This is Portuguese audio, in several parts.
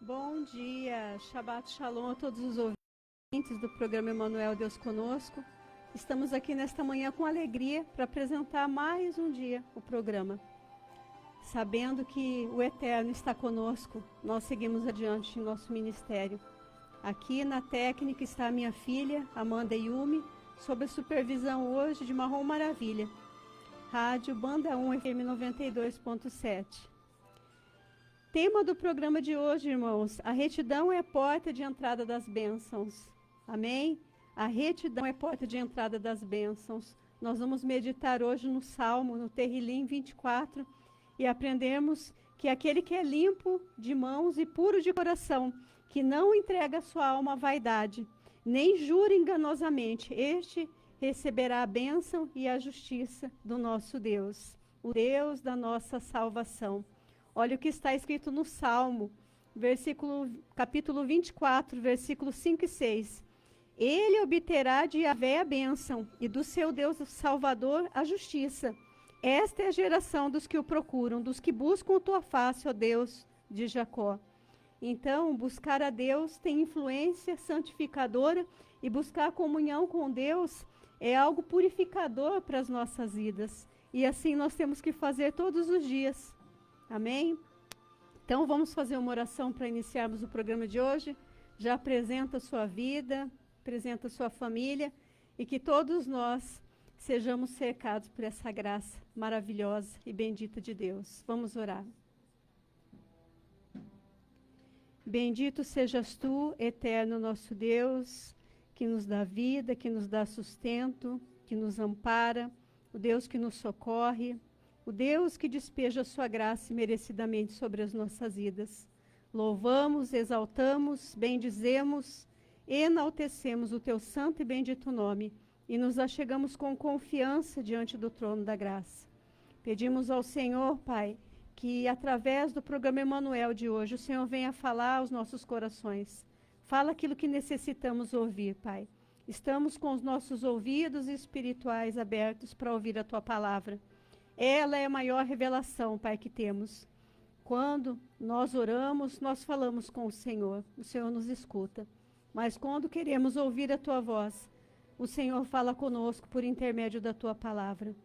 Bom dia, Shabbat Shalom a todos os ouvintes do programa Emanuel Deus Conosco. Estamos aqui nesta manhã com alegria para apresentar mais um dia o programa. Sabendo que o Eterno está conosco, nós seguimos adiante em nosso ministério. Aqui na técnica está a minha filha, Amanda Yumi, sob a supervisão hoje de Marrom Maravilha. Rádio Banda 1 FM 92.7. Tema do programa de hoje, irmãos: a retidão é a porta de entrada das bênçãos. Amém? A retidão é a porta de entrada das bênçãos. Nós vamos meditar hoje no Salmo, no Terrilim 24, e aprendemos que aquele que é limpo de mãos e puro de coração, que não entrega sua alma à vaidade, nem jura enganosamente, este receberá a bênção e a justiça do nosso Deus, o Deus da nossa salvação. Olha o que está escrito no Salmo, capítulo 24, versículos 5 e 6. Ele obterá de Yahvé a bênção, e do seu Deus Salvador a justiça. Esta é a geração dos que o procuram, dos que buscam a tua face, ó Deus de Jacó. Então, buscar a Deus tem influência santificadora, e buscar a comunhão com Deus é algo purificador para as nossas vidas. E assim nós temos que fazer todos os dias. Amém? Então vamos fazer uma oração para iniciarmos o programa de hoje. Já apresenta a sua vida, apresenta a sua família, e que todos nós sejamos cercados por essa graça maravilhosa e bendita de Deus. Vamos orar. Bendito sejas tu, eterno nosso Deus, que nos dá vida, que nos dá sustento, que nos ampara, o Deus que nos socorre, o Deus que despeja a sua graça merecidamente sobre as nossas vidas. Louvamos, exaltamos, bendizemos, enaltecemos o teu santo e bendito nome e nos achegamos com confiança diante do trono da graça. Pedimos ao Senhor, Pai, que através do programa Emanuel de hoje o Senhor venha falar aos nossos corações. Fala aquilo que necessitamos ouvir, Pai. Estamos com os nossos ouvidos espirituais abertos para ouvir a tua palavra. Ela é a maior revelação, Pai, que temos. Quando nós oramos, nós falamos com o Senhor nos escuta. Mas quando queremos ouvir a tua voz, o Senhor fala conosco por intermédio da tua palavra.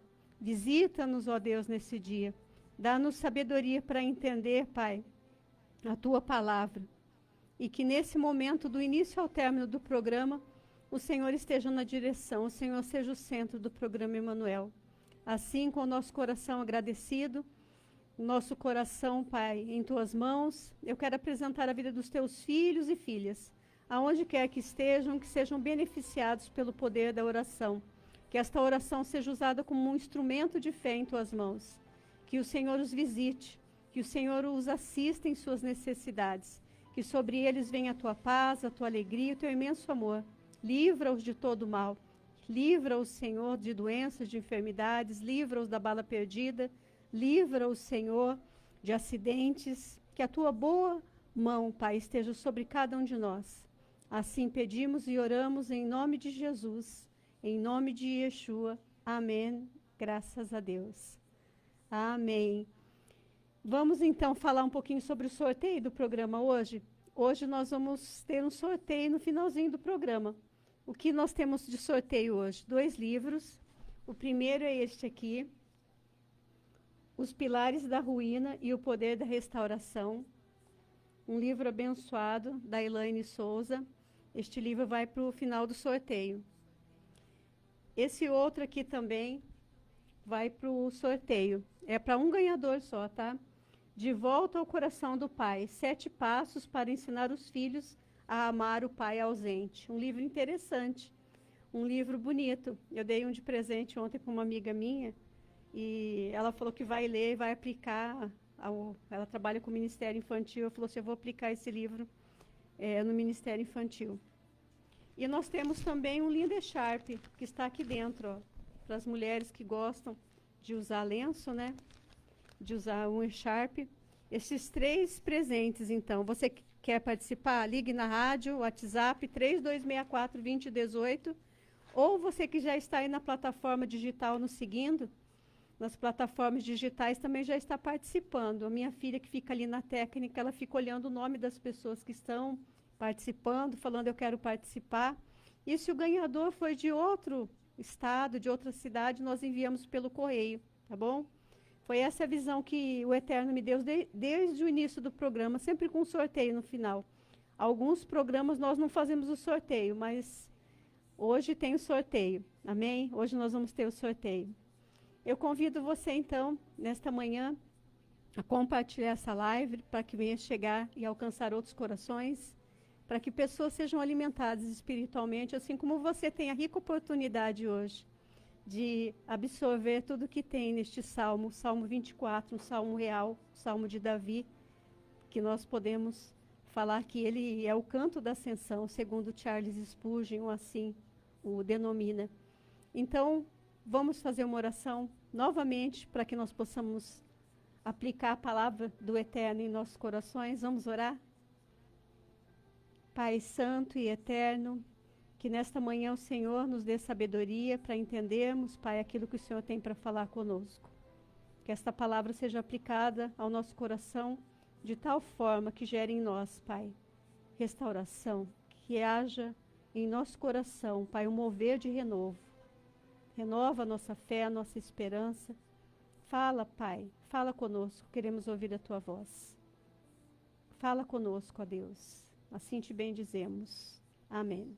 Visita-nos, ó Deus, nesse dia. Dá-nos sabedoria para entender, Pai, a tua palavra. E que nesse momento, do início ao término do programa, o Senhor esteja na direção, o Senhor seja o centro do programa Emanuel. Assim, com o nosso coração agradecido, nosso coração, Pai, em tuas mãos, eu quero apresentar a vida dos teus filhos e filhas, aonde quer que estejam, que sejam beneficiados pelo poder da oração. Que esta oração seja usada como um instrumento de fé em tuas mãos. Que o Senhor os visite, que o Senhor os assista em suas necessidades. Que sobre eles venha a tua paz, a tua alegria, o teu imenso amor. Livra-os de todo mal. Livra-os, Senhor, de doenças, de enfermidades, livra-os da bala perdida, livra-os, Senhor, de acidentes, que a tua boa mão, Pai, esteja sobre cada um de nós. Assim pedimos e oramos em nome de Jesus, em nome de Yeshua. Amém. Graças a Deus. Amém. Vamos então falar um pouquinho sobre o sorteio do programa hoje. Hoje nós vamos ter um sorteio no finalzinho do programa. O que nós temos de sorteio hoje? 2 livros. O primeiro é este aqui, Os Pilares da Ruína e o Poder da Restauração. Um livro abençoado, da Elaine Souza. Este livro vai para o final do sorteio. Esse outro aqui também vai para o sorteio. É para um ganhador só, tá? De Volta ao Coração do Pai. 7 passos para ensinar os filhos a amar o pai ausente. Um livro interessante, um livro bonito. Eu dei um de presente ontem para uma amiga minha e ela falou que vai ler e vai aplicar. Ela trabalha com o Ministério Infantil. Ela falou assim: eu vou aplicar esse livro no Ministério Infantil. E nós temos também um lindo echarpe que está aqui dentro, ó, para as mulheres que gostam de usar lenço, né? De usar um echarpe. Esses 3 presentes, então. Você que quer participar, ligue na rádio, WhatsApp 3264-2018, ou você que já está aí na plataforma digital nos seguindo, nas plataformas digitais também já está participando. A minha filha que fica ali na técnica, ela fica olhando o nome das pessoas que estão participando, falando eu quero participar. E se o ganhador foi de outro estado, de outra cidade, nós enviamos pelo correio, tá bom? Foi essa a visão que o Eterno me deu desde o início do programa, sempre com um sorteio no final. Alguns programas nós não fazemos o sorteio, mas hoje tem o sorteio, amém? Hoje nós vamos ter o sorteio. Eu convido você, então, nesta manhã, a compartilhar essa live para que venha chegar e alcançar outros corações, para que pessoas sejam alimentadas espiritualmente, assim como você tem a rica oportunidade hoje de absorver tudo que tem neste salmo, Salmo 24, um salmo real, um salmo de Davi, que nós podemos falar que ele é o canto da ascensão, segundo Charles Spurgeon, assim o denomina. Então, vamos fazer uma oração novamente para que nós possamos aplicar a palavra do Eterno em nossos corações. Vamos orar? Pai Santo e Eterno, que nesta manhã o Senhor nos dê sabedoria para entendermos, Pai, aquilo que o Senhor tem para falar conosco. Que esta palavra seja aplicada ao nosso coração de tal forma que gere em nós, Pai, restauração, que haja em nosso coração, Pai, um mover de renovo. Renova a nossa fé, a nossa esperança. Fala, Pai, fala conosco, queremos ouvir a Tua voz. Fala conosco, ó Deus, assim te bendizemos. Amém.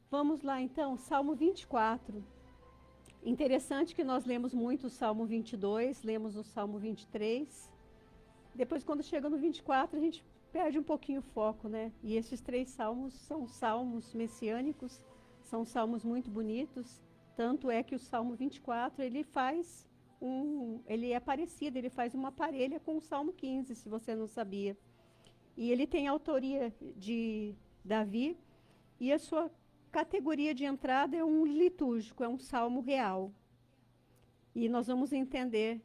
Vamos lá, então, Salmo 24. Interessante que nós lemos muito o Salmo 22, lemos o Salmo 23. Depois, quando chega no 24, a gente perde um pouquinho o foco, né? E esses 3 salmos são salmos messiânicos, são salmos muito bonitos, tanto é que o Salmo 24, ele é parecido, ele faz uma parelha com o Salmo 15, se você não sabia. E ele tem a autoria de Davi, e a sua categoria de entrada é um litúrgico, é um salmo real. E nós vamos entender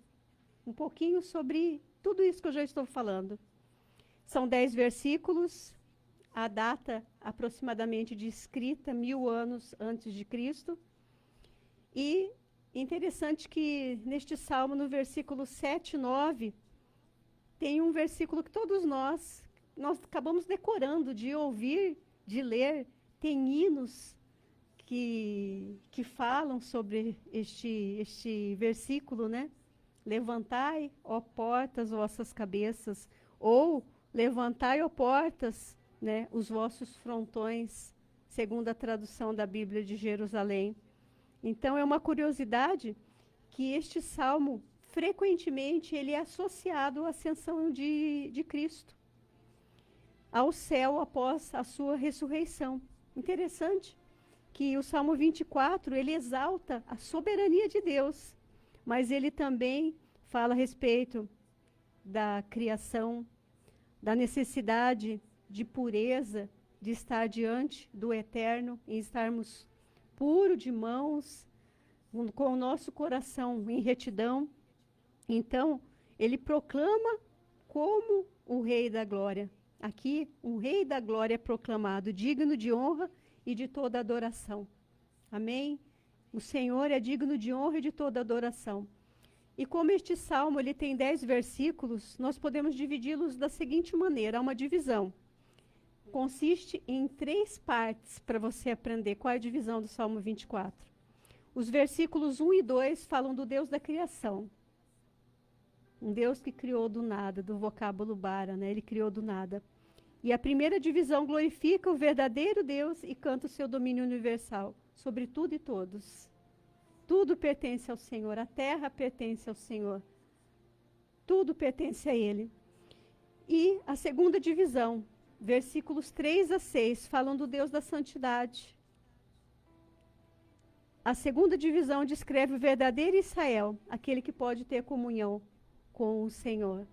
um pouquinho sobre tudo isso que eu já estou falando. São 10 versículos, a data aproximadamente de escrita 1000 anos antes de Cristo. E interessante que neste salmo, no versículo 7 e 9, tem um versículo que todos nós acabamos decorando, de ouvir, de ler. Tem hinos que falam sobre este versículo, né? Levantai, ó portas, vossas cabeças, ou levantai, ó portas, né, os vossos frontões, segundo a tradução da Bíblia de Jerusalém. Então, é uma curiosidade que este salmo, frequentemente, ele é associado à ascensão de Cristo ao céu após a sua ressurreição. Interessante que o Salmo 24, ele exalta a soberania de Deus, mas ele também fala a respeito da criação, da necessidade de pureza, de estar diante do Eterno, em estarmos puros de mãos, com o nosso coração em retidão. Então, ele proclama como o Rei da Glória. Aqui, o Rei da Glória é proclamado, digno de honra e de toda adoração. Amém? O Senhor é digno de honra e de toda adoração. E como este salmo ele tem 10 versículos, nós podemos dividi-los da seguinte maneira, há uma divisão. Consiste em 3 partes para você aprender qual é a divisão do Salmo 24. Os versículos 1 e 2 falam do Deus da criação. Um Deus que criou do nada, do vocábulo bara, né? Ele criou do nada. E a primeira divisão glorifica o verdadeiro Deus e canta o seu domínio universal sobre tudo e todos. Tudo pertence ao Senhor, a terra pertence ao Senhor. Tudo pertence a Ele. E a segunda divisão, versículos 3 a 6, falam do Deus da santidade. A segunda divisão descreve o verdadeiro Israel, aquele que pode ter comunhão com o Senhor.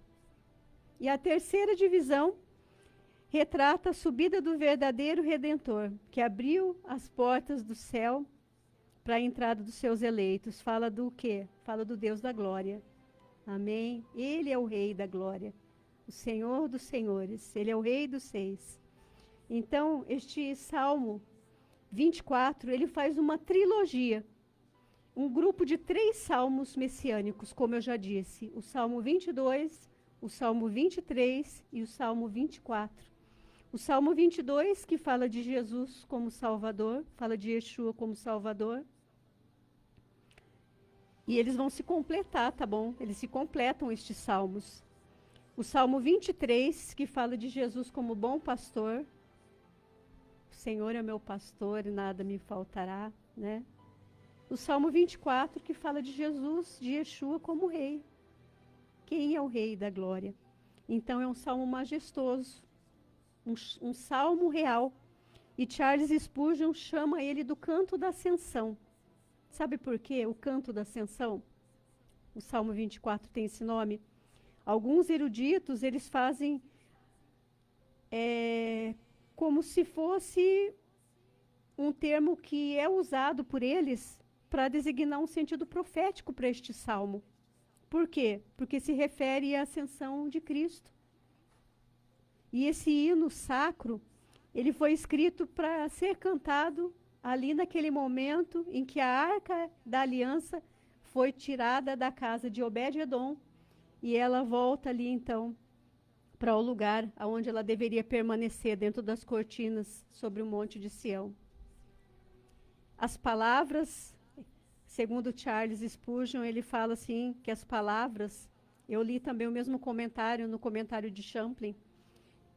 E a terceira divisão retrata a subida do verdadeiro Redentor, que abriu as portas do céu para a entrada dos seus eleitos. Fala do quê? Fala do Deus da glória. Amém? Ele é o Rei da glória, o Senhor dos senhores, Ele é o Rei dos reis. Então, este Salmo 24, ele faz uma trilogia um grupo de 3 salmos messiânicos, como eu já disse. O Salmo 22, o Salmo 23 e o Salmo 24. O Salmo 22, que fala de Jesus como Salvador, fala de Yeshua como Salvador. E eles vão se completar, tá bom? Eles se completam, estes salmos. O Salmo 23, que fala de Jesus como bom pastor. O Senhor é meu pastor e nada me faltará, né? O Salmo 24, que fala de Jesus, de Yeshua como rei. Quem é o rei da glória? Então é um salmo majestoso, um salmo real. E Charles Spurgeon chama ele do canto da ascensão. Sabe por quê? O canto da ascensão? O Salmo 24 tem esse nome. Alguns eruditos, eles fazem como se fosse um termo que é usado por eles para designar um sentido profético para este salmo. Por quê? Porque se refere à ascensão de Cristo. E esse hino sacro, ele foi escrito para ser cantado ali naquele momento em que a arca da aliança foi tirada da casa de Obed-edom e ela volta ali então para o lugar onde ela deveria permanecer, dentro das cortinas sobre o monte de Sião. As palavras, segundo Charles Spurgeon, ele fala assim que as palavras, eu li também o mesmo comentário no comentário de Champlin,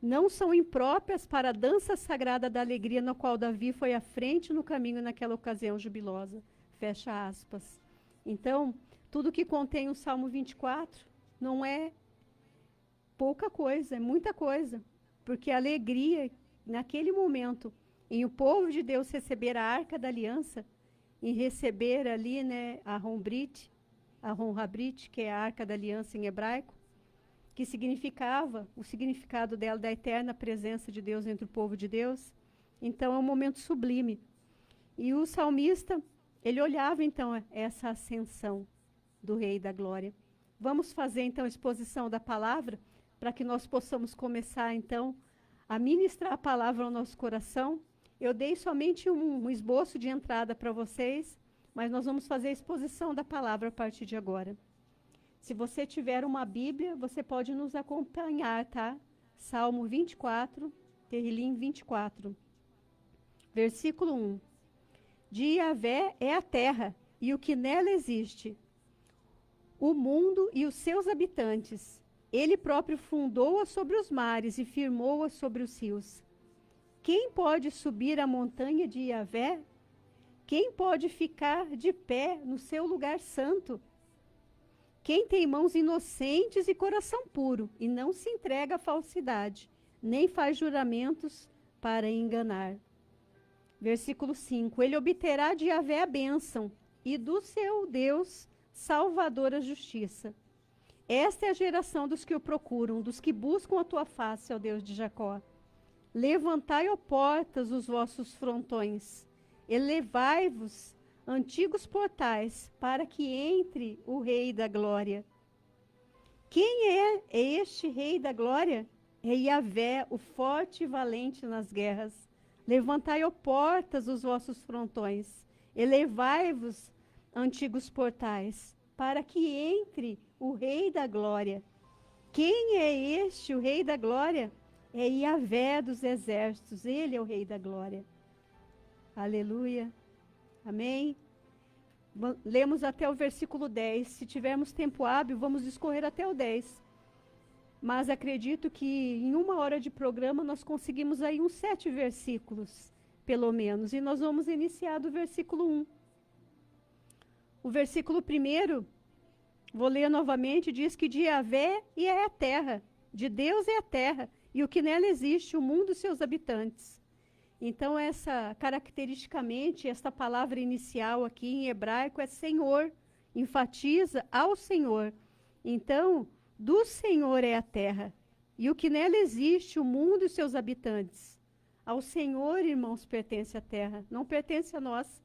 não são impróprias para a dança sagrada da alegria na qual Davi foi à frente no caminho naquela ocasião jubilosa. Fecha aspas. Então, tudo que contém o Salmo 24 não é pouca coisa, é muita coisa. Porque a alegria, naquele momento, em o povo de Deus receber a Arca da Aliança, em receber ali, né, a Aron Habrit, que é a Arca da Aliança em hebraico, que significava o significado dela, da eterna presença de Deus entre o povo de Deus. Então é um momento sublime. E o salmista, ele olhava então essa ascensão do Rei da Glória. Vamos fazer então a exposição da palavra, para que nós possamos começar então a ministrar a palavra ao nosso coração. Eu dei somente um esboço de entrada para vocês, mas nós vamos fazer a exposição da palavra a partir de agora. Se você tiver uma Bíblia, você pode nos acompanhar, tá? Salmo 24, Terrilim 24. Versículo 1. De Yahvé é a terra e o que nela existe, o mundo e os seus habitantes. Ele próprio fundou-a sobre os mares e firmou-a sobre os rios. Quem pode subir a montanha de Yahvé? Quem pode ficar de pé no seu lugar santo? Quem tem mãos inocentes e coração puro, e não se entrega à falsidade, nem faz juramentos para enganar. Versículo 5. Ele obterá de Yahvé a bênção, e do seu Deus, salvador a justiça. Esta é a geração dos que o procuram, dos que buscam a tua face, ó Deus de Jacó. Levantai, ó portas, os vossos frontões. Elevai-vos, antigos portais, para que entre o Rei da Glória. Quem é este Rei da Glória? É Yahvé, o forte e valente nas guerras. Levantai, ó portas, os vossos frontões. Elevai-vos, antigos portais, para que entre o Rei da Glória. Quem é este, o Rei da Glória? É Yahvé dos exércitos, ele é o Rei da Glória. Aleluia. Amém? Lemos até o versículo 10. Se tivermos tempo hábil, vamos discorrer até o 10. Mas acredito que em 1 hora de programa nós conseguimos aí uns 7 versículos, pelo menos. E nós vamos iniciar do versículo 1. O versículo 1, vou ler novamente, diz que de Yahvé e é a terra, de Deus é a terra, e o que nela existe, o mundo e seus habitantes. Então, caracteristicamente, esta palavra inicial aqui em hebraico é Senhor, enfatiza ao Senhor. Então, do Senhor é a terra, e o que nela existe, o mundo e seus habitantes. Ao Senhor, irmãos, pertence a terra, não pertence a nós.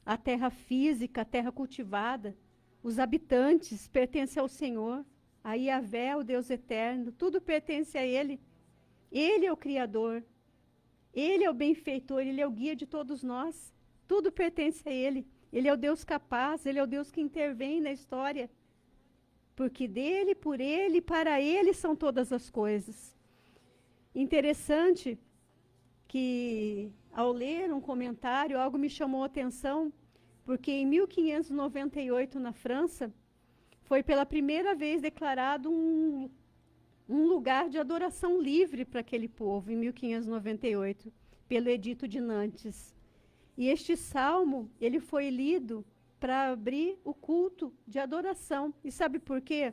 A terra física, a terra cultivada, os habitantes pertencem ao Senhor. A Yahvé, o Deus eterno, tudo pertence a Ele. Ele é o Criador. Ele é o benfeitor, Ele é o guia de todos nós. Tudo pertence a Ele. Ele é o Deus capaz, Ele é o Deus que intervém na história. Porque dele, por ele, para ele são todas as coisas. Interessante que, ao ler um comentário, algo me chamou a atenção, porque em 1598, na França, foi pela primeira vez declarado um lugar de adoração livre para aquele povo, em 1598, pelo Edito de Nantes. E este salmo, ele foi lido para abrir o culto de adoração. E sabe por quê?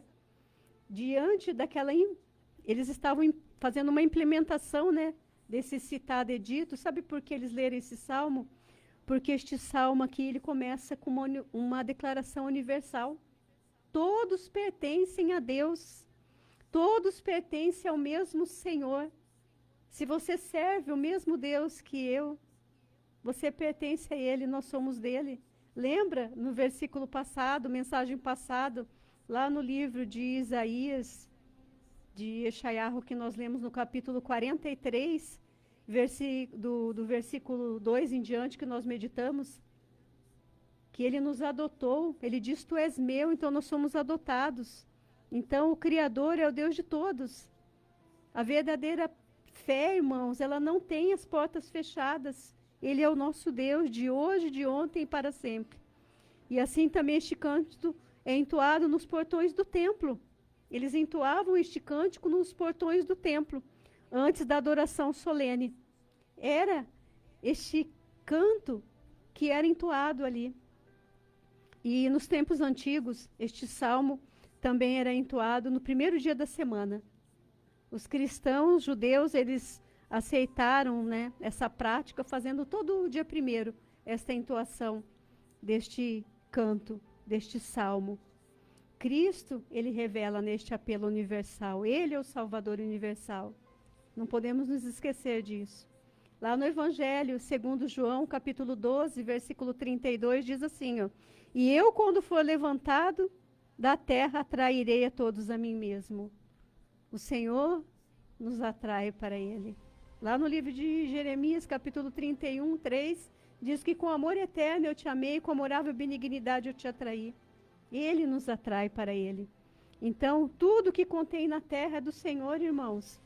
Diante daquela... Eles estavam fazendo uma implementação, né, desse citado edito. Sabe por que eles leram esse salmo? Porque este salmo aqui, ele começa com uma declaração universal. Todos pertencem a Deus. Todos pertencem ao mesmo Senhor. Se você serve o mesmo Deus que eu, você pertence a Ele, nós somos dele. Lembra no versículo passado, mensagem passada, lá no livro de Isaías, de Eshaiahu, que nós lemos no capítulo 43, do versículo 2 em diante, que nós meditamos, que ele nos adotou. Ele diz: tu és meu, então nós somos adotados. Então o Criador é o Deus de todos. A verdadeira fé, irmãos, ela não tem as portas fechadas. Ele é o nosso Deus de hoje, de ontem e para sempre. E assim também este cântico é entoado nos portões do templo. Eles entoavam este cântico nos portões do templo, antes da adoração solene. Era este canto que era entoado ali. E nos tempos antigos, este salmo também era entoado no primeiro dia da semana. Os cristãos judeus, eles aceitaram, né, essa prática, fazendo todo o dia primeiro esta entoação deste canto, deste salmo. Cristo, ele revela neste apelo universal. Ele é o Salvador universal. Não podemos nos esquecer disso. Lá no Evangelho, segundo João, capítulo 12, versículo 32, diz assim, ó: e eu, quando for levantado da terra, atrairei a todos a mim mesmo. O Senhor nos atrai para ele. Lá no livro de Jeremias, capítulo 31, 3, diz que com amor eterno eu te amei, com amorável benignidade eu te atraí. Ele nos atrai para ele. Então, tudo que contém na terra é do Senhor, irmãos.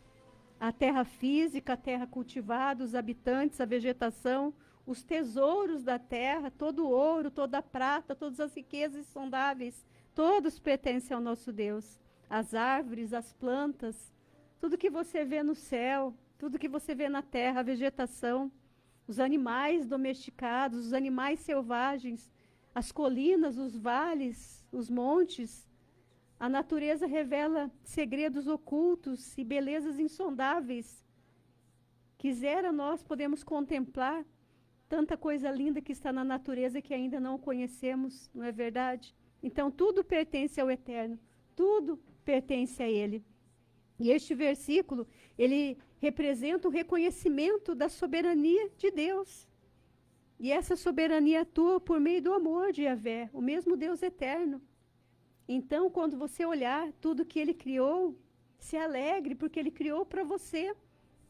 A terra física, a terra cultivada, os habitantes, a vegetação, os tesouros da terra, todo o ouro, toda a prata, todas as riquezas insondáveis, todos pertencem ao nosso Deus. As árvores, as plantas, tudo que você vê no céu, tudo que você vê na terra, a vegetação, os animais domesticados, os animais selvagens, as colinas, os vales, os montes. A natureza revela segredos ocultos e belezas insondáveis. Quisera nós podemos contemplar tanta coisa linda que está na natureza que ainda não conhecemos, não é verdade? Então tudo pertence ao Eterno, tudo pertence a Ele. E este versículo, ele representa o reconhecimento da soberania de Deus. E essa soberania atua por meio do amor de Yahvé, o mesmo Deus eterno. Então, quando você olhar tudo que ele criou, se alegre, porque ele criou para você.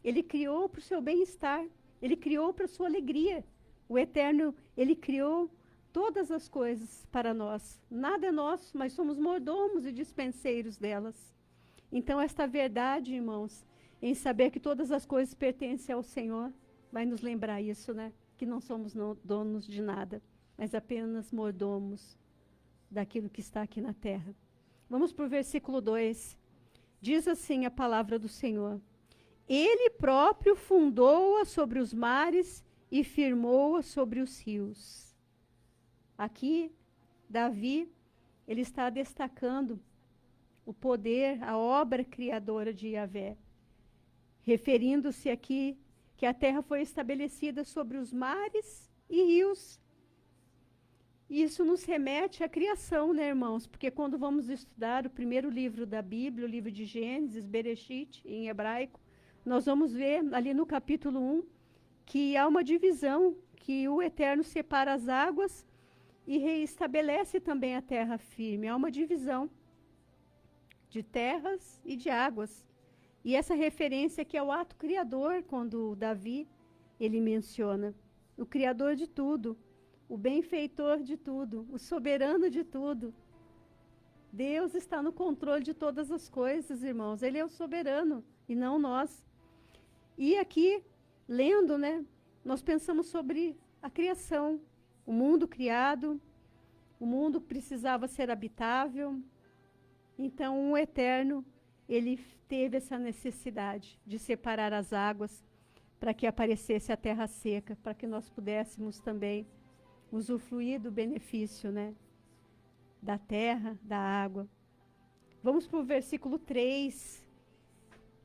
Ele criou para o seu bem-estar. Ele criou para a sua alegria. O Eterno, ele criou todas as coisas para nós. Nada é nosso, mas somos mordomos e dispenseiros delas. Então, esta verdade, irmãos, em saber que todas as coisas pertencem ao Senhor, vai nos lembrar isso, né? Que não somos donos de nada, mas apenas mordomos daquilo que está aqui na terra. Vamos para o versículo 2. Diz assim a palavra do Senhor: Ele próprio fundou-a sobre os mares e firmou-a sobre os rios. Aqui, Davi, ele está destacando o poder, a obra criadora de Yahvé, referindo-se aqui que a terra foi estabelecida sobre os mares e rios. Isso nos remete à criação, né, irmãos? Porque quando vamos estudar o primeiro livro da Bíblia, o livro de Gênesis, Bereshit, em hebraico, nós vamos ver ali no capítulo 1 que há uma divisão, que o Eterno separa as águas e reestabelece também a terra firme. Há uma divisão de terras e de águas. E essa referência aqui é o ato criador, quando Davi, ele menciona o Criador de tudo, o benfeitor de tudo, o soberano de tudo. Deus está no controle de todas as coisas, irmãos. Ele é o soberano e não nós. E aqui, lendo, né, nós pensamos sobre a criação, o mundo criado, o mundo precisava ser habitável. Então, o Eterno, ele teve essa necessidade de separar as águas para que aparecesse a terra seca, para que nós pudéssemos também usufruir do benefício, né, da terra, da água. Vamos para o versículo 3.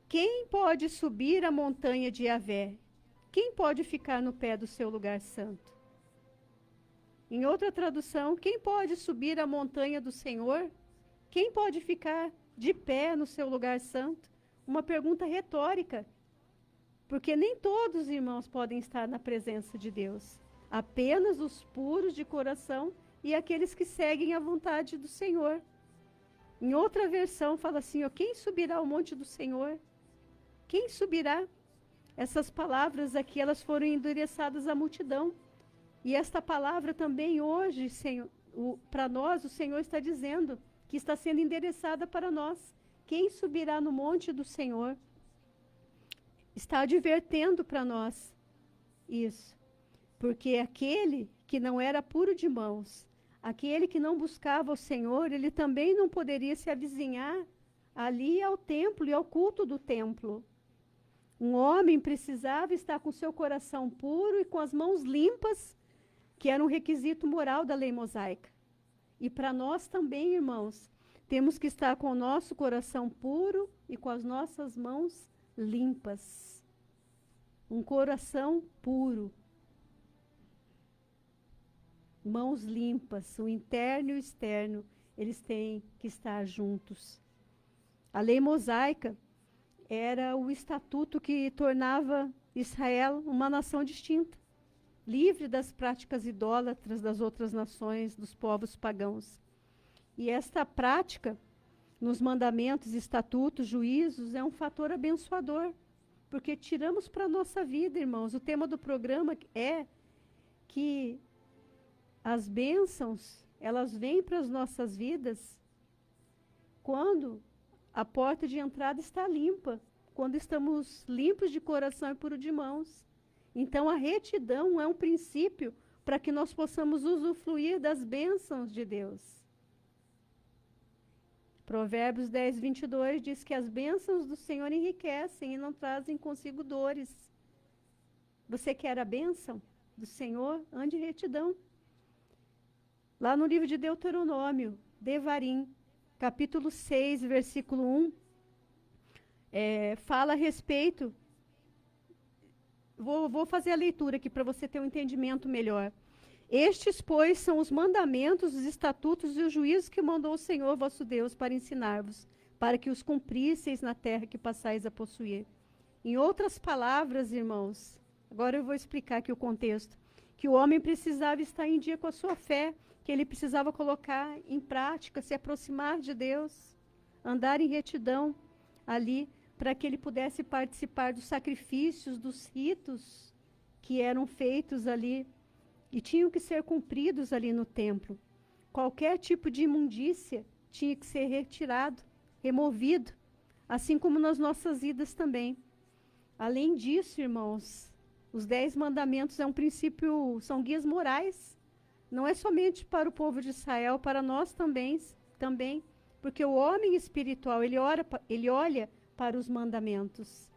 Quem pode subir a montanha de Yahvé? Quem pode ficar no pé do seu lugar santo? Em outra tradução, quem pode subir a montanha do Senhor? Quem pode ficar de pé no seu lugar santo? Uma pergunta retórica, porque nem todos os irmãos podem estar na presença de Deus. Apenas os puros de coração e aqueles que seguem a vontade do Senhor. Em outra versão fala assim, ó, quem subirá ao monte do Senhor? Quem subirá? Essas palavras aqui, elas foram endereçadas à multidão. E esta palavra também hoje, para nós, o Senhor está dizendo que está sendo endereçada para nós. Quem subirá no monte do Senhor? Está advertendo para nós isso. Porque aquele que não era puro de mãos, aquele que não buscava o Senhor, ele também não poderia se avizinhar ali ao templo e ao culto do templo. Um homem precisava estar com seu coração puro e com as mãos limpas, que era um requisito moral da lei mosaica. E para nós também, irmãos, temos que estar com o nosso coração puro e com as nossas mãos limpas. Um coração puro. Mãos limpas, o interno e o externo, eles têm que estar juntos. A lei mosaica era o estatuto que tornava Israel uma nação distinta, livre das práticas idólatras das outras nações, dos povos pagãos. E esta prática, nos mandamentos, estatutos, juízos, é um fator abençoador, porque tiramos para a nossa vida, irmãos. O tema do programa é que as bênçãos, elas vêm para as nossas vidas quando a porta de entrada está limpa, quando estamos limpos de coração e puro de mãos. Então, a retidão é um princípio para que nós possamos usufruir das bênçãos de Deus. Provérbios 10, 22 diz que as bênçãos do Senhor enriquecem e não trazem consigo dores. Você quer a bênção do Senhor? Ande em retidão. Lá no livro de Deuteronômio, Devarim, capítulo 6, versículo 1, fala a respeito. Vou fazer a leitura aqui para você ter um entendimento melhor. Estes, pois, são os mandamentos, os estatutos e os juízos que mandou o Senhor vosso Deus para ensinar-vos, para que os cumprisseis na terra que passais a possuir. Em outras palavras, irmãos, agora eu vou explicar aqui o contexto, que o homem precisava estar em dia com a sua fé, que ele precisava colocar em prática, se aproximar de Deus, andar em retidão ali, para que ele pudesse participar dos sacrifícios, dos ritos que eram feitos ali e tinham que ser cumpridos ali no templo. Qualquer tipo de imundícia tinha que ser retirado, removido, assim como nas nossas vidas também. Além disso, irmãos, os 10 mandamentos é um princípio, são guias morais. Não é somente para o povo de Israel, para nós também, porque o homem espiritual, ele olha para os mandamentos.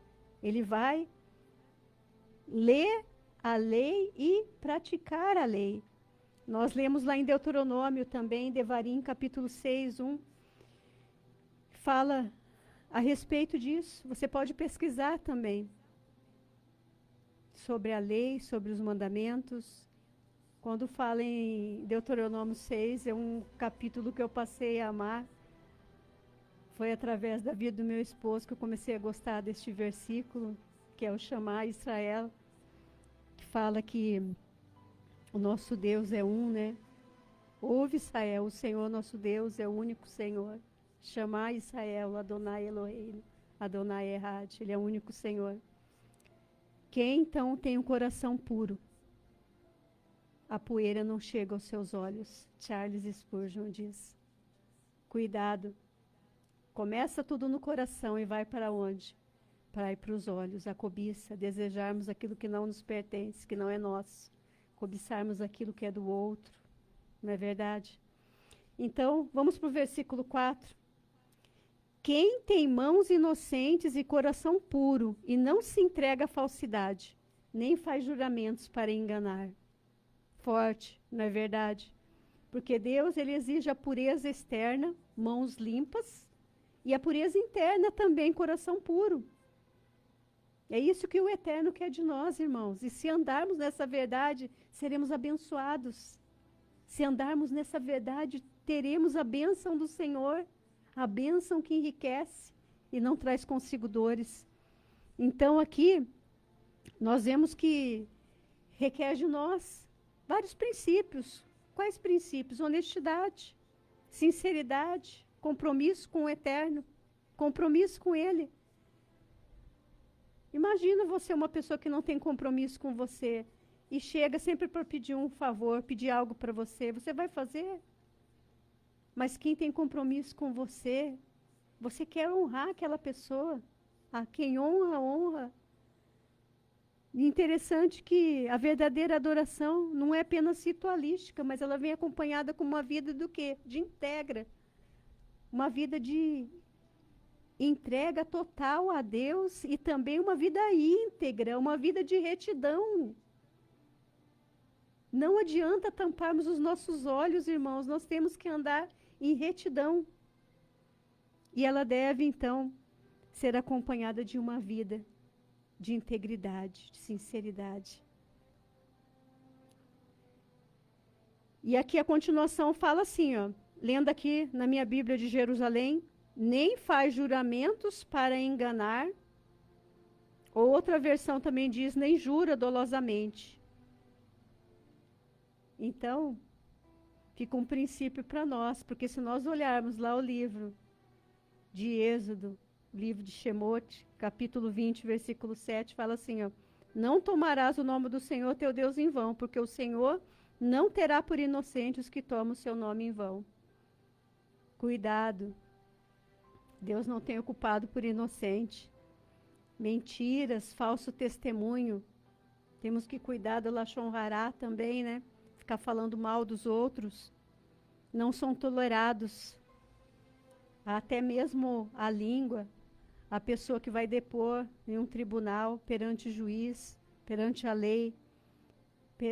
Ele vai ler a lei e praticar a lei. Nós lemos lá em Deuteronômio também, Devarim, capítulo 6, 1, fala a respeito disso. Você pode pesquisar também sobre a lei, sobre os mandamentos. Quando fala em Deuteronômio 6, é um capítulo que eu passei a amar. Foi através da vida do meu esposo que eu comecei a gostar deste versículo, que é o chamar Israel, que fala que o nosso Deus é um, né? Ouve, Israel, o Senhor nosso Deus é o único Senhor. Chamar Israel, Adonai Eloheinu, Adonai Errat, Ele é o único Senhor. Quem então tem um coração puro? a poeira não chega aos seus olhos. Charles Spurgeon diz. Cuidado. Começa tudo no coração e vai para onde? Para ir para os olhos, a cobiça, desejarmos aquilo que não nos pertence, que não é nosso. Cobiçarmos aquilo que é do outro. Não é verdade? Então, vamos para o versículo 4. Quem tem mãos inocentes e coração puro e não se entrega à falsidade, nem faz juramentos para enganar. Forte, não é verdade? Porque Deus, ele exige a pureza externa, mãos limpas, e a pureza interna também, coração puro. É isso que o Eterno quer de nós, irmãos. E se andarmos nessa verdade, seremos abençoados. Se andarmos nessa verdade, teremos a bênção do Senhor, a bênção que enriquece e não traz consigo dores. Então, aqui, nós vemos que requer de nós vários princípios. Quais princípios? Honestidade, sinceridade, compromisso com o Eterno, compromisso com Ele. Imagina você, uma pessoa que não tem compromisso com você e chega sempre para pedir um favor, pedir algo para você. Você vai fazer? Mas quem tem compromisso com você, você quer honrar aquela pessoa. A quem honra, honra. E interessante que a verdadeira adoração não é apenas ritualística, mas ela vem acompanhada com uma vida do quê? De íntegra. Uma vida de entrega total a Deus e também uma vida íntegra, uma vida de retidão. Não adianta tamparmos os nossos olhos, irmãos, nós temos que andar em retidão. E ela deve, então, ser acompanhada de uma vida de integridade, de sinceridade. E aqui a continuação fala assim, ó, lendo aqui na minha Bíblia de Jerusalém, nem faz juramentos para enganar. Outra versão também diz, nem jura dolosamente. Então, fica um princípio para nós, porque se nós olharmos lá o livro de Êxodo, livro de Shemote, capítulo 20, versículo 7, fala assim, ó, não tomarás o nome do Senhor teu Deus em vão, porque o Senhor não terá por inocentes os que tomam o seu nome em vão. Cuidado. Deus não tem ocupado por inocente. Mentiras, falso testemunho. Temos que cuidar do Lashon Hará também, né? Ficar falando mal dos outros. Não são tolerados. Até mesmo a língua, a pessoa que vai depor em um tribunal, perante o juiz, perante a lei,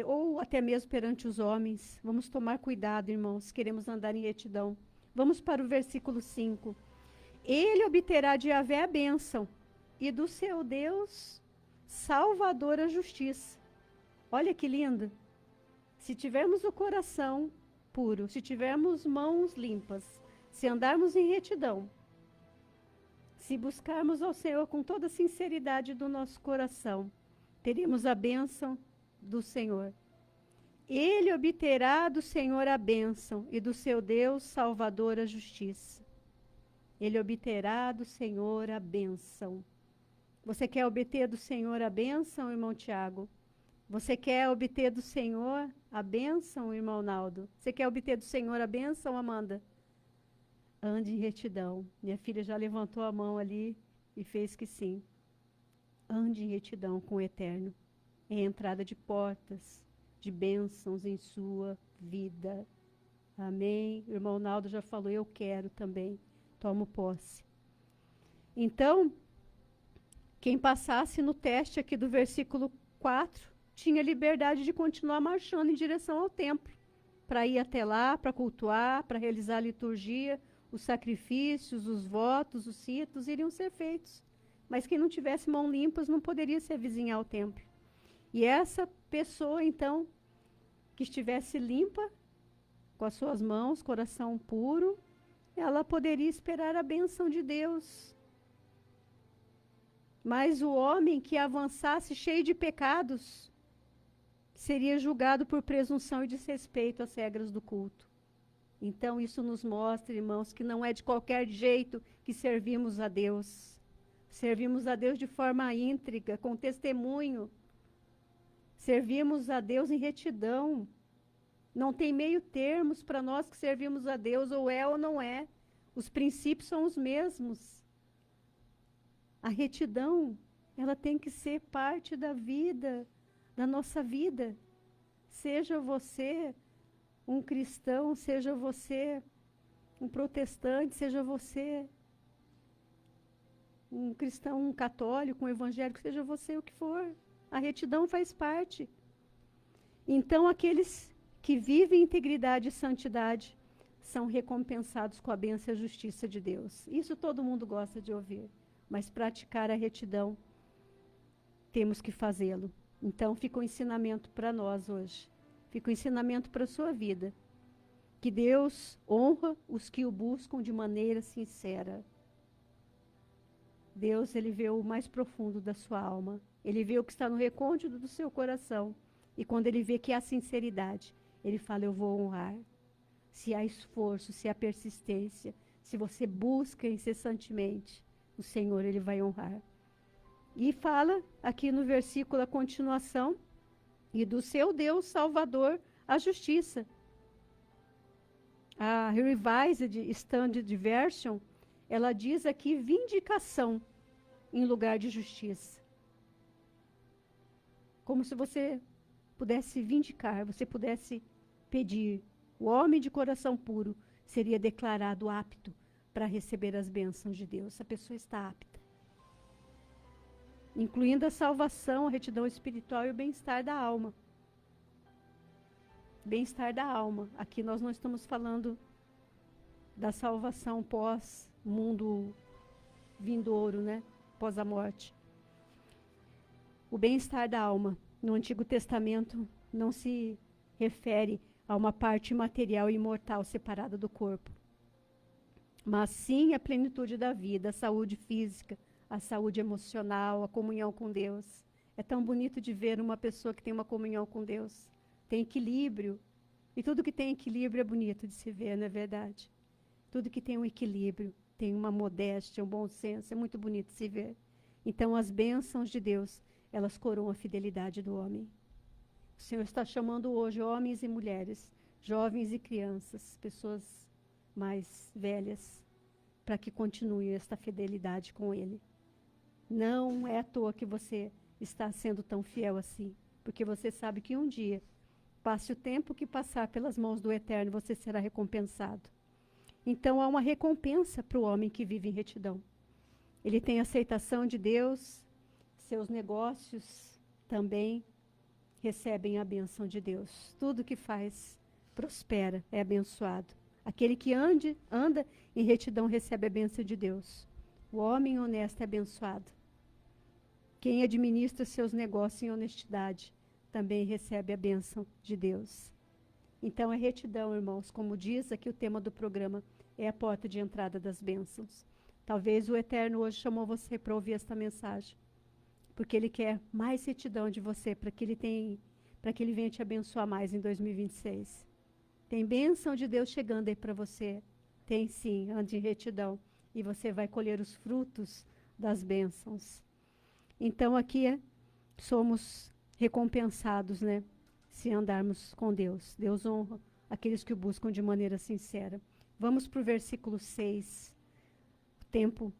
ou até mesmo perante os homens. Vamos tomar cuidado, irmãos, queremos andar em retidão. Vamos para o versículo 5. Ele obterá de Yahvé a bênção, e do seu Deus, salvador a justiça. Olha que lindo. Se tivermos o coração puro, se tivermos mãos limpas, se andarmos em retidão, se buscarmos ao Senhor com toda a sinceridade do nosso coração, teremos a bênção do Senhor. Ele obterá do Senhor a bênção, e do seu Deus, salvador a justiça. Ele obterá do Senhor a bênção. Você quer obter do Senhor a bênção, irmão Tiago? Você quer obter do Senhor a bênção, irmão Naldo? Você quer obter do Senhor a bênção, Amanda? Ande em retidão. Minha filha já levantou a mão ali e fez que sim. Ande em retidão com o Eterno. É a entrada de portas, de bênçãos em sua vida. Amém? O irmão Naldo já falou, eu quero também. Tomo posse. Então, quem passasse no teste aqui do versículo 4, tinha liberdade de continuar marchando em direção ao templo, para ir até lá, para cultuar, para realizar a liturgia, os sacrifícios, os votos, os ritos iriam ser feitos. Mas quem não tivesse mãos limpas não poderia se avizinhar ao templo. E essa pessoa, então, que estivesse limpa, com as suas mãos, coração puro, ela poderia esperar a bênção de Deus. Mas o homem que avançasse cheio de pecados seria julgado por presunção e desrespeito às regras do culto. Então isso nos mostra, irmãos, que não é de qualquer jeito que servimos a Deus. Servimos a Deus de forma íntegra, com testemunho. Servimos a Deus em retidão. Não tem meio termos para nós que servimos a Deus, ou é ou não é. Os princípios são os mesmos. A retidão, ela tem que ser parte da vida, da nossa vida. Seja você um cristão, seja você um protestante, seja você um cristão, um católico, um evangélico, seja você o que for. A retidão faz parte. Então, aqueles que vivem integridade e santidade são recompensados com a bênção e a justiça de Deus. Isso todo mundo gosta de ouvir. Mas praticar a retidão, temos que fazê-lo. Então, fica um ensinamento para nós hoje. Fica um ensinamento para a sua vida. Que Deus honra os que o buscam de maneira sincera. Deus, ele vê o mais profundo da sua alma. Ele vê o que está no recôndito do seu coração. E quando ele vê que há sinceridade, ele fala, eu vou honrar. Se há esforço, se há persistência, se você busca incessantemente, o Senhor, ele vai honrar. E fala aqui no versículo a continuação, e do seu Deus Salvador a justiça. A Revised Standard Version, ela diz aqui vindicação em lugar de justiça. Como se você pudesse vindicar, você pudesse pedir. O homem de coração puro seria declarado apto para receber as bênçãos de Deus. A pessoa está apta. Incluindo a salvação, a retidão espiritual e o bem-estar da alma. Bem-estar da alma. Aqui nós não estamos falando da salvação pós-mundo vindouro, né? Pós a morte. O bem-estar da alma. No Antigo Testamento não se refere a uma parte material e imortal separada do corpo, mas sim a plenitude da vida, a saúde física, a saúde emocional, a comunhão com Deus. É tão bonito de ver uma pessoa que tem uma comunhão com Deus, tem equilíbrio, e tudo que tem equilíbrio é bonito de se ver, não é verdade? Tudo que tem um equilíbrio, tem uma modéstia, um bom senso, é muito bonito de se ver. Então as bênçãos de Deus, elas coroam a fidelidade do homem. O Senhor está chamando hoje homens e mulheres, jovens e crianças, pessoas mais velhas, para que continuem esta fidelidade com Ele. Não é à toa que você está sendo tão fiel assim, porque você sabe que um dia, passe o tempo que passar pelas mãos do Eterno, você será recompensado. Então há uma recompensa para o homem que vive em retidão. Ele tem aceitação de Deus, seus negócios também recebem a bênção de Deus. Tudo que faz prospera, é abençoado. Aquele que anda em retidão recebe a bênção de Deus. O homem honesto é abençoado. Quem administra seus negócios em honestidade também recebe a bênção de Deus. Então a retidão, irmãos, como diz aqui o tema do programa, é a porta de entrada das bênçãos. Talvez o Eterno hoje chamou você para ouvir esta mensagem, porque Ele quer mais retidão de você, para que Ele venha te abençoar mais em 2026. Tem bênção de Deus chegando aí para você. Tem sim, ande em retidão. E você vai colher os frutos das bênçãos. Então aqui somos recompensados, né? Se andarmos com Deus. Deus honra aqueles que o buscam de maneira sincera. Vamos para o versículo 6. O tempo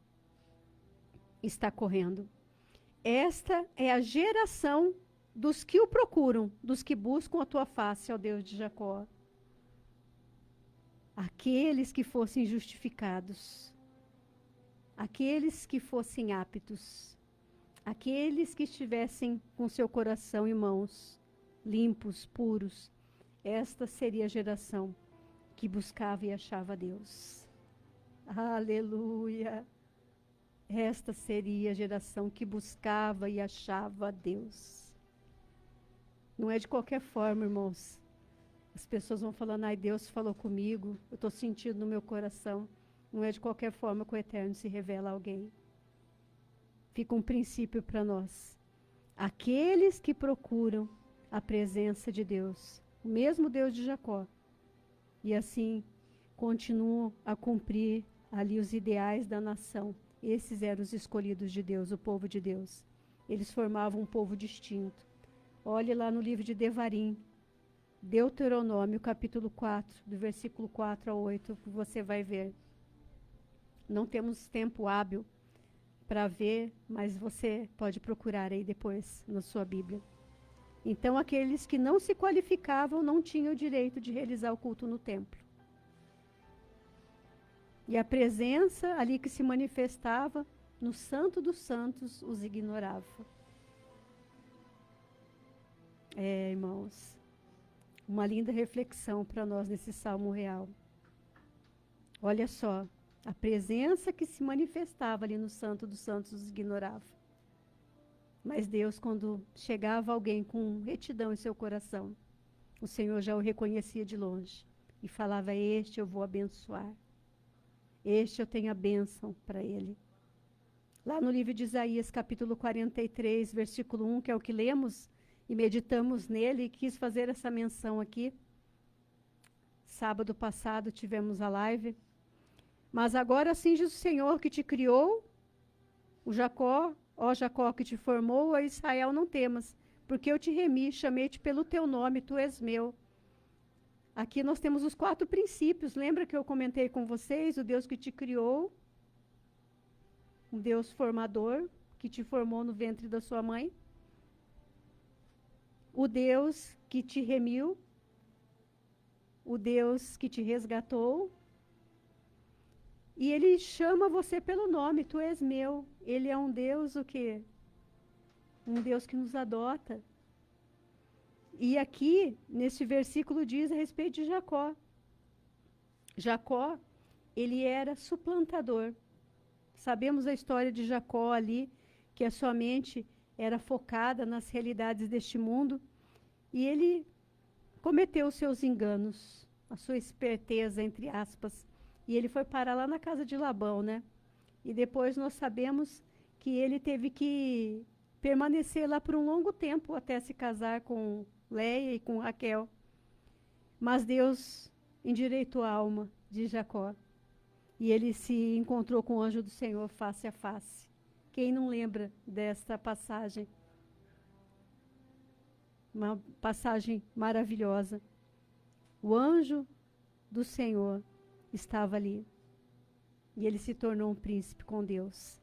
está correndo. Esta é a geração dos que o procuram, dos que buscam a tua face, ó Deus de Jacó. Aqueles que fossem justificados, aqueles que fossem aptos, aqueles que estivessem com seu coração e mãos limpos, puros, esta seria a geração que buscava e achava Deus. Aleluia! Esta seria a geração que buscava e achava Deus. Não é de qualquer forma, irmãos. As pessoas vão falando, ai, Deus falou comigo, eu estou sentindo no meu coração. Não é de qualquer forma que o Eterno se revela a alguém. Fica um princípio para nós. Aqueles que procuram a presença de Deus, o mesmo Deus de Jacó, e assim continuam a cumprir ali os ideais da nação. Esses eram os escolhidos de Deus, o povo de Deus. Eles formavam um povo distinto. Olhe lá no livro de Devarim. Deuteronômio, capítulo 4, do versículo 4 a 8, você vai ver. Não temos tempo hábil para ver, mas você pode procurar aí depois na sua Bíblia. Então, aqueles que não se qualificavam não tinham o direito de realizar o culto no templo. E a presença ali que se manifestava no Santo dos Santos os ignorava. Irmãos, uma linda reflexão para nós nesse Salmo real. Olha só, a presença que se manifestava ali no Santo dos Santos os ignorava. Mas Deus, quando chegava alguém com retidão em seu coração, o Senhor já o reconhecia de longe e falava: este eu vou abençoar. Este eu tenho a bênção para ele. Lá no livro de Isaías, capítulo 43, versículo 1, que é o que lemos e meditamos nele, e quis fazer essa menção aqui. Sábado passado tivemos a live. Mas agora assim diz o Senhor que te criou, o Jacó, ó Jacó que te formou, a Israel não temas, porque eu te remi, chamei-te pelo teu nome, tu és meu. Aqui nós temos os 4 princípios. Lembra que eu comentei com vocês? O Deus que te criou, um Deus formador, que te formou no ventre da sua mãe. O Deus que te remiu, o Deus que te resgatou. E ele chama você pelo nome, tu és meu. Ele é um Deus o quê? Um Deus que nos adota. E aqui, nesse versículo, diz a respeito de Jacó. Jacó, ele era suplantador. Sabemos a história de Jacó ali, que a sua mente era focada nas realidades deste mundo. E ele cometeu os seus enganos, a sua esperteza, entre aspas. E ele foi parar lá na casa de Labão, né? E depois nós sabemos que ele teve que permanecer lá por um longo tempo até se casar com Leia e com Raquel. Mas Deus endireitou a alma de Jacó. E ele se encontrou com o anjo do Senhor face a face. Quem não lembra desta passagem? Uma passagem maravilhosa. O anjo do Senhor estava ali. E ele se tornou um príncipe com Deus.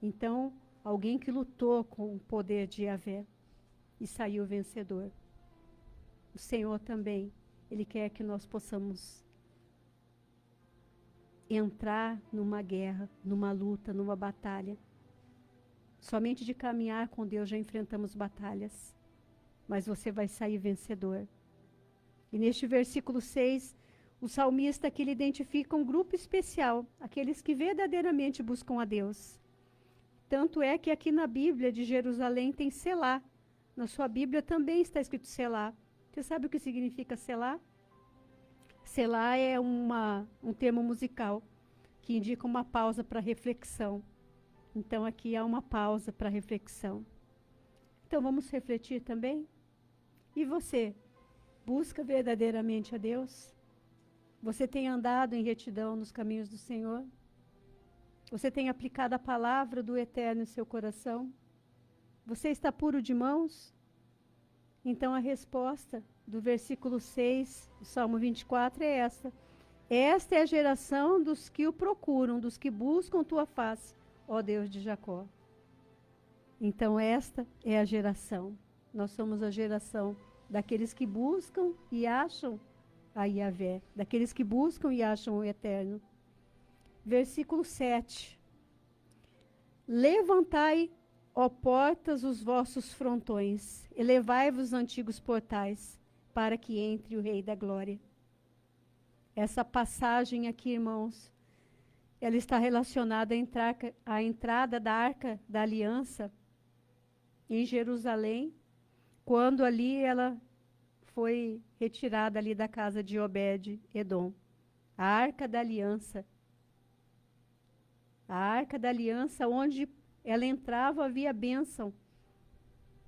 Então, alguém que lutou com o poder de Yahvé e saiu vencedor. O Senhor também, ele quer que nós possamos entrar numa guerra, numa luta, numa batalha. Somente de caminhar com Deus já enfrentamos batalhas, mas você vai sair vencedor. E neste versículo 6, o salmista aqui ele identifica um grupo especial, aqueles que verdadeiramente buscam a Deus. Tanto é que aqui na Bíblia de Jerusalém tem Selá. Na sua Bíblia também está escrito Selá. Você sabe o que significa Selá? Selá é um termo musical que indica uma pausa para reflexão. Então aqui há uma pausa para reflexão. Então vamos refletir também? E você? Busca verdadeiramente a Deus? Você tem andado em retidão nos caminhos do Senhor? Você tem aplicado a palavra do Eterno em seu coração? Você está puro de mãos? Então a resposta do versículo 6, do Salmo 24, é esta. Esta é a geração dos que o procuram, dos que buscam tua face, ó Deus de Jacó. Então esta é a geração. Nós somos a geração daqueles que buscam e acham a Yahvé, daqueles que buscam e acham o Eterno. Versículo 7. Levantai, ó portas, os vossos frontões, elevai-vos os antigos portais, para que entre o Rei da Glória. Essa passagem aqui, irmãos, ela está relacionada à entrada da Arca da Aliança em Jerusalém, quando ali ela foi retirada ali da casa de Obed-Edom. A Arca da Aliança. A Arca da Aliança, onde ela entrava, havia bênção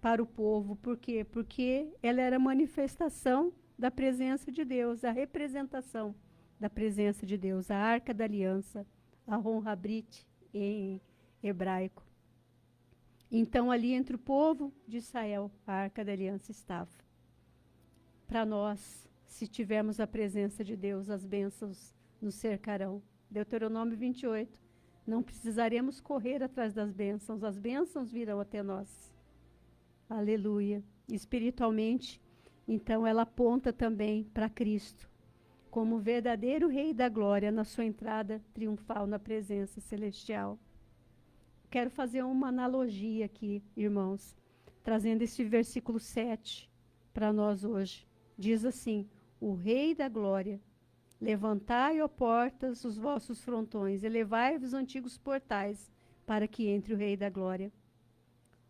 para o povo. Por quê? Porque ela era a manifestação da presença de Deus, a representação da presença de Deus. A Arca da Aliança, a Ron Habrit em hebraico. Então, ali entre o povo de Israel, a Arca da Aliança estava. para nós, se tivermos a presença de Deus, as bênçãos nos cercarão. Deuteronômio 28. Não precisaremos correr atrás das bênçãos, as bênçãos virão até nós. Aleluia. Espiritualmente, então ela aponta também para Cristo, como o verdadeiro Rei da Glória na sua entrada triunfal na presença celestial. Quero fazer uma analogia aqui, irmãos, trazendo esse versículo 7 para nós hoje. Diz assim: o Rei da Glória, levantai, ó portas, os vossos frontões, elevai-vos os antigos portais, para que entre o Rei da Glória.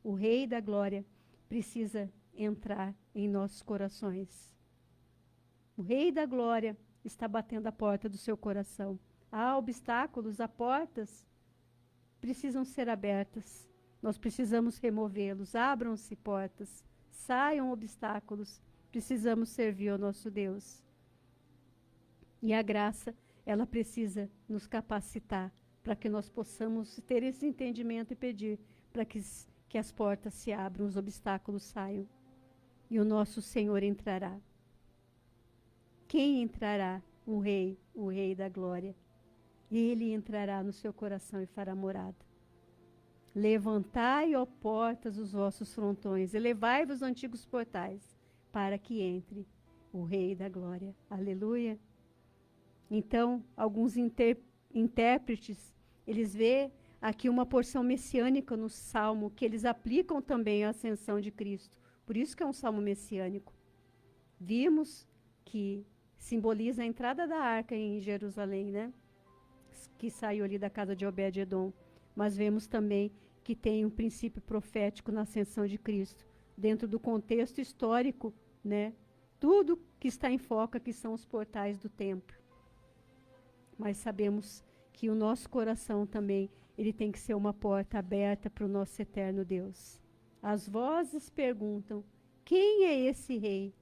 O Rei da Glória precisa entrar em nossos corações. O Rei da Glória está batendo a porta do seu coração. Há obstáculos, há portas, precisam ser abertas. Nós precisamos removê-los. Abram-se portas, saiam obstáculos. Precisamos servir ao nosso Deus. E a graça, ela precisa nos capacitar para que nós possamos ter esse entendimento e pedir para que as portas se abram, os obstáculos saiam. E o nosso Senhor entrará. Quem entrará? O Rei da Glória. Ele entrará no seu coração e fará morada. Levantai, ó portas, os vossos frontões, elevai-vos os antigos portais, para que entre o Rei da Glória. Aleluia. Então, alguns intérpretes, eles vê aqui uma porção messiânica no Salmo, que eles aplicam também à ascensão de Cristo. Por isso que é um Salmo messiânico. Vimos que simboliza a entrada da arca em Jerusalém, né? Que saiu ali da casa de Obed-edom. Mas vemos também que tem um princípio profético na ascensão de Cristo, dentro do contexto histórico, né? Tudo que está em foco aqui são os portais do templo. Mas sabemos que o nosso coração também, ele tem que ser uma porta aberta para o nosso eterno Deus. As vozes perguntam: quem é esse rei?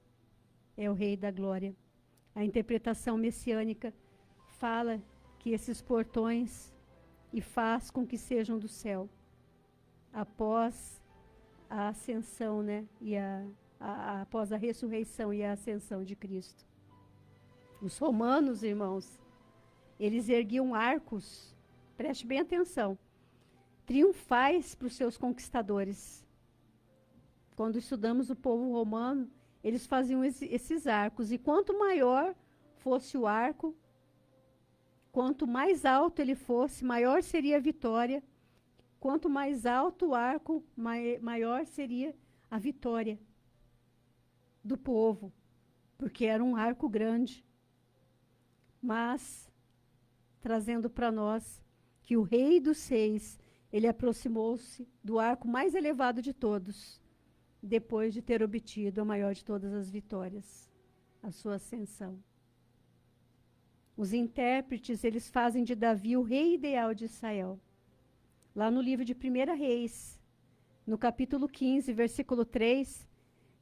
É o Rei da Glória. A interpretação messiânica fala que esses portões e faz com que sejam do céu. Após a ascensão, né? E após a ressurreição e a ascensão de Cristo. Os romanos, irmãos, eles erguiam arcos, preste bem atenção, triunfais para os seus conquistadores. Quando estudamos o povo romano, eles faziam esses arcos, e quanto maior fosse o arco, quanto mais alto ele fosse, maior seria a vitória. Quanto mais alto o arco, maior seria a vitória do povo, porque era um arco grande. Mas, trazendo para nós que o Rei dos Reis, ele aproximou-se do arco mais elevado de todos, depois de ter obtido a maior de todas as vitórias, a sua ascensão. Os intérpretes, eles fazem de Davi o rei ideal de Israel. Lá no livro de 1 Reis, no capítulo 15, versículo 3,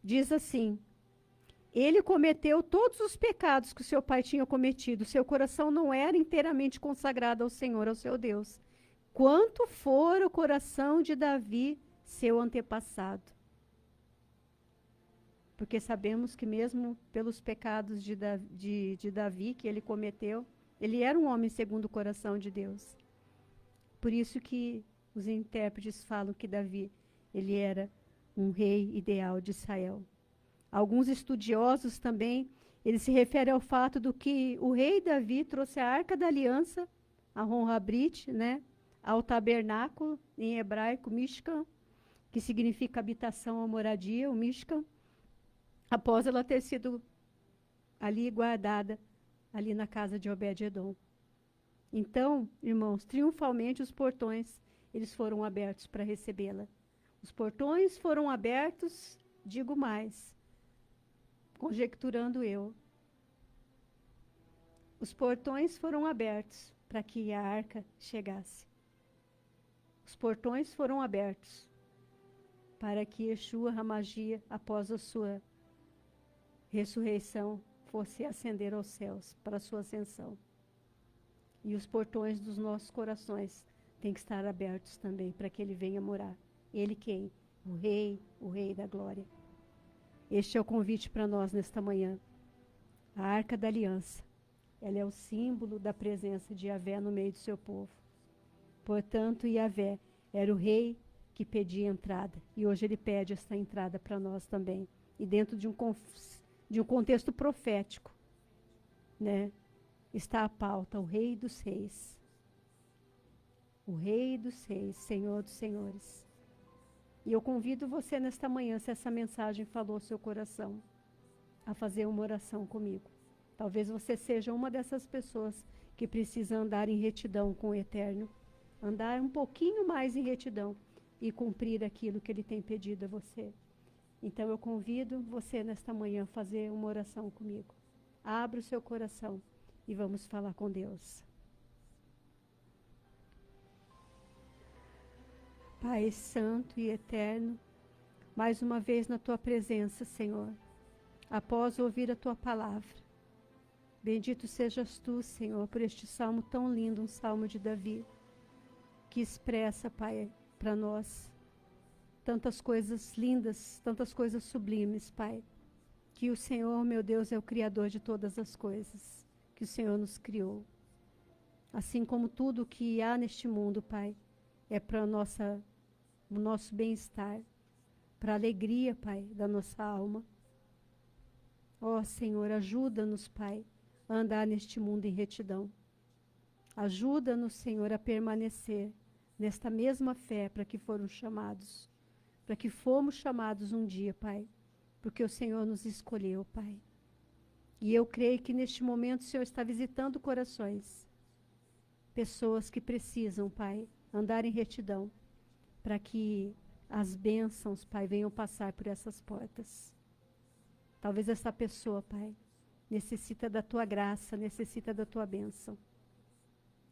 diz assim: ele cometeu todos os pecados que o seu pai tinha cometido. Seu coração não era inteiramente consagrado ao Senhor, ao seu Deus, quanto for o coração de Davi, seu antepassado. Porque sabemos que mesmo pelos pecados de Davi que ele cometeu, ele era um homem segundo o coração de Deus. Por isso que os intérpretes falam que Davi, ele era um rei ideal de Israel. Alguns estudiosos também, eles se referem ao fato do que o rei Davi trouxe a Arca da Aliança, a Ron-Habrit, né, ao tabernáculo, em hebraico, Mishkan, que significa habitação ou moradia, o Mishkan, após ela ter sido ali guardada, ali na casa de Obed-edom. Então, irmãos, triunfalmente os portões, eles foram abertos para recebê-la. Os portões foram abertos, digo mais, conjecturando eu. Os portões foram abertos para que a arca chegasse. Os portões foram abertos para que Yeshua HaMashiach, após a sua ressurreição, fosse ascender aos céus para a sua ascensão. E os portões dos nossos corações têm que estar abertos também para que ele venha morar. Ele quem? O Rei da Glória. Este é o convite para nós nesta manhã. A Arca da Aliança, ela é o símbolo da presença de Yahvé no meio do seu povo. Portanto, Yahvé era o rei que pedia entrada, e hoje ele pede esta entrada para nós também. E dentro de um contexto profético, né, está a pauta, o Rei dos Reis. O Rei dos Reis, Senhor dos Senhores. E eu convido você nesta manhã, se essa mensagem falou ao seu coração, a fazer uma oração comigo. Talvez você seja uma dessas pessoas que precisa andar em retidão com o Eterno, andar um pouquinho mais em retidão e cumprir aquilo que Ele tem pedido a você. Então eu convido você nesta manhã a fazer uma oração comigo. Abra o seu coração e vamos falar com Deus. Pai Santo e Eterno, mais uma vez na Tua presença, Senhor, após ouvir a Tua palavra. Bendito sejas Tu, Senhor, por este salmo tão lindo, um salmo de Davi, que expressa, Pai, para nós tantas coisas lindas, tantas coisas sublimes, Pai. Que o Senhor, meu Deus, é o Criador de todas as coisas, que o Senhor nos criou. Assim como tudo que há neste mundo, Pai, é para o nosso bem-estar, para a alegria, Pai, da nossa alma. Ó Senhor, ajuda-nos, Pai, a andar neste mundo em retidão. Ajuda-nos, Senhor, a permanecer nesta mesma fé para que foram chamados, para que fomos chamados um dia, Pai, porque o Senhor nos escolheu, Pai. E eu creio que neste momento o Senhor está visitando corações, pessoas que precisam, Pai, andar em retidão, para que as bênçãos, Pai, venham passar por essas portas. Talvez essa pessoa, Pai, necessita da Tua graça, necessita da Tua bênção.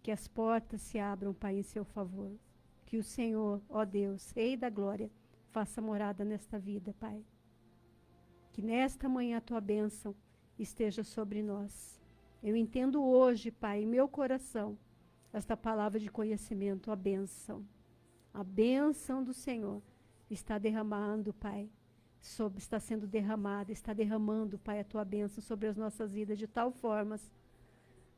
Que as portas se abram, Pai, em seu favor. Que o Senhor, ó Deus, Rei da Glória, faça morada nesta vida, Pai. Que nesta manhã a Tua bênção esteja sobre nós. Eu entendo hoje, Pai, em meu coração, esta palavra de conhecimento, a bênção. A bênção do Senhor está derramando, Pai, está sendo derramada, está derramando, Pai, a Tua bênção sobre as nossas vidas de tal forma,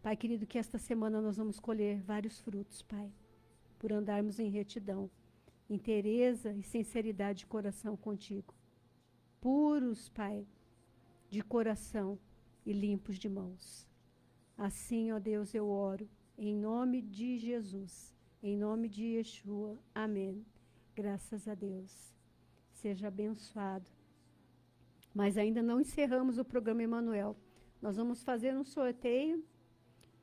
Pai querido, que esta semana nós vamos colher vários frutos, Pai, por andarmos em retidão, em tereza e sinceridade de coração contigo. Puros, Pai, de coração e limpos de mãos. Assim, ó Deus, eu oro, em nome de Jesus, em nome de Yeshua. Amém. Graças a Deus. Seja abençoado. Mas ainda não encerramos o programa Emanuel. Nós vamos fazer um sorteio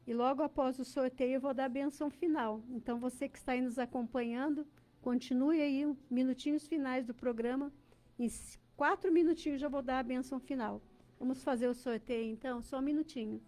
e logo após o sorteio eu vou dar a bênção final. Então você que está aí nos acompanhando, continue aí minutinhos finais do programa. Em 4 minutinhos já vou dar a bênção final. Vamos fazer o sorteio então? Só um minutinho.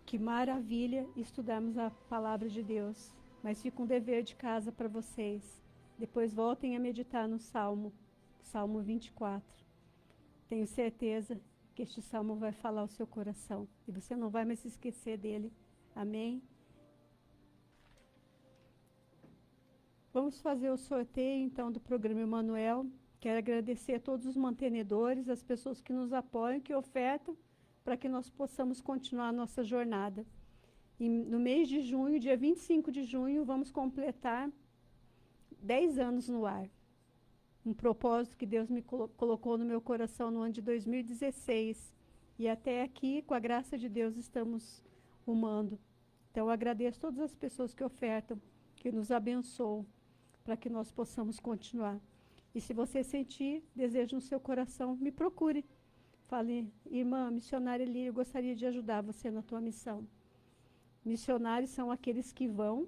Que maravilha estudarmos a palavra de Deus. Mas fica um dever de casa para vocês. Depois voltem a meditar no Salmo 24. Tenho certeza que este Salmo vai falar ao seu coração. E você não vai mais se esquecer dele. Amém? Vamos fazer o sorteio, então, do programa Emanuel. Quero agradecer a todos os mantenedores, as pessoas que nos apoiam, que ofertam, para que nós possamos continuar a nossa jornada. E no mês de junho, dia 25 de junho, vamos completar 10 anos no ar. Um propósito que Deus me colocou no meu coração no ano de 2016. E até aqui, com a graça de Deus, estamos rumando. Então, eu agradeço todas as pessoas que ofertam, que nos abençoam, para que nós possamos continuar. E se você sentir desejo no seu coração, me procure. Fale, irmã, missionária Lília, eu gostaria de ajudar você na tua missão. Missionários são aqueles que vão,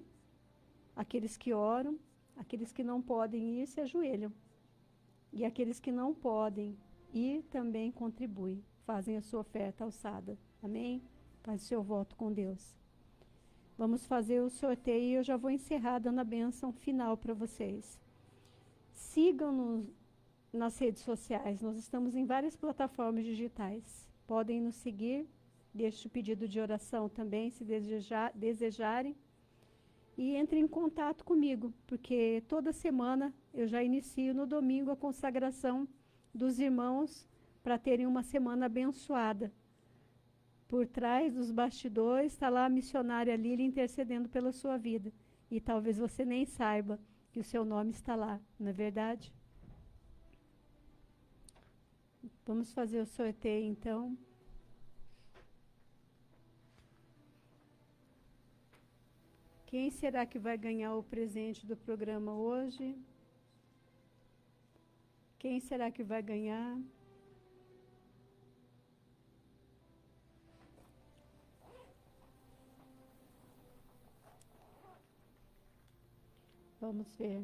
aqueles que oram, aqueles que não podem ir se ajoelham. E aqueles que não podem ir também contribuem, fazem a sua oferta alçada. Amém? Faz o seu voto com Deus. Vamos fazer o sorteio e eu já vou encerrar dando a bênção final para vocês. Sigam-nos nas redes sociais, nós estamos em várias plataformas digitais. Podem nos seguir, deixe o pedido de oração também, se desejarem. E entre em contato comigo, porque toda semana eu já inicio no domingo a consagração dos irmãos para terem uma semana abençoada. Por trás dos bastidores está lá a missionária Lília intercedendo pela sua vida. E talvez você nem saiba que o seu nome está lá, não é verdade? Vamos fazer o sorteio então. Quem será que vai ganhar o presente do programa hoje? Quem será que vai ganhar? Vamos ver.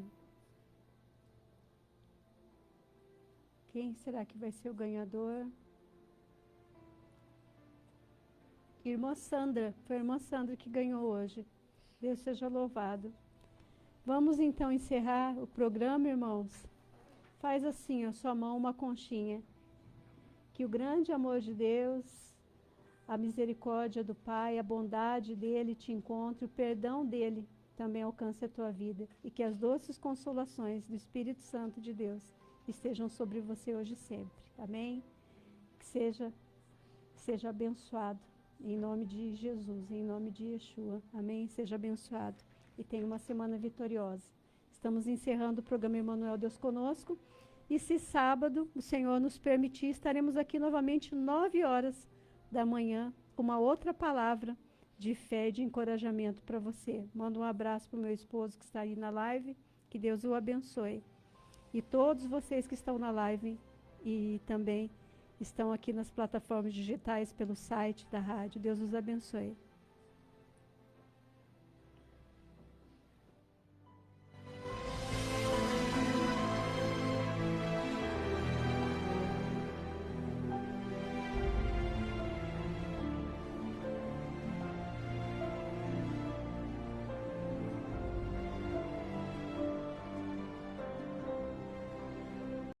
Quem será que vai ser o ganhador? Irmã Sandra, foi a irmã Sandra que ganhou hoje. Deus seja louvado. Vamos então encerrar o programa, irmãos. Faz assim, a sua mão uma conchinha. Que o grande amor de Deus, a misericórdia do Pai, a bondade dele te encontre, o perdão dele também alcance a tua vida. E que as doces consolações do Espírito Santo de Deus estejam sobre você hoje e sempre. Amém? Que seja abençoado. Em nome de Jesus, em nome de Yeshua. Amém? Seja abençoado. E tenha uma semana vitoriosa. Estamos encerrando o programa Emanuel Deus Conosco. E se sábado o Senhor nos permitir, estaremos aqui novamente 9h da manhã, com uma outra palavra de fé e de encorajamento para você. Mando um abraço para o meu esposo que está aí na live. Que Deus o abençoe. E todos vocês que estão na live e também estão aqui nas plataformas digitais, pelo site da rádio. Deus os abençoe.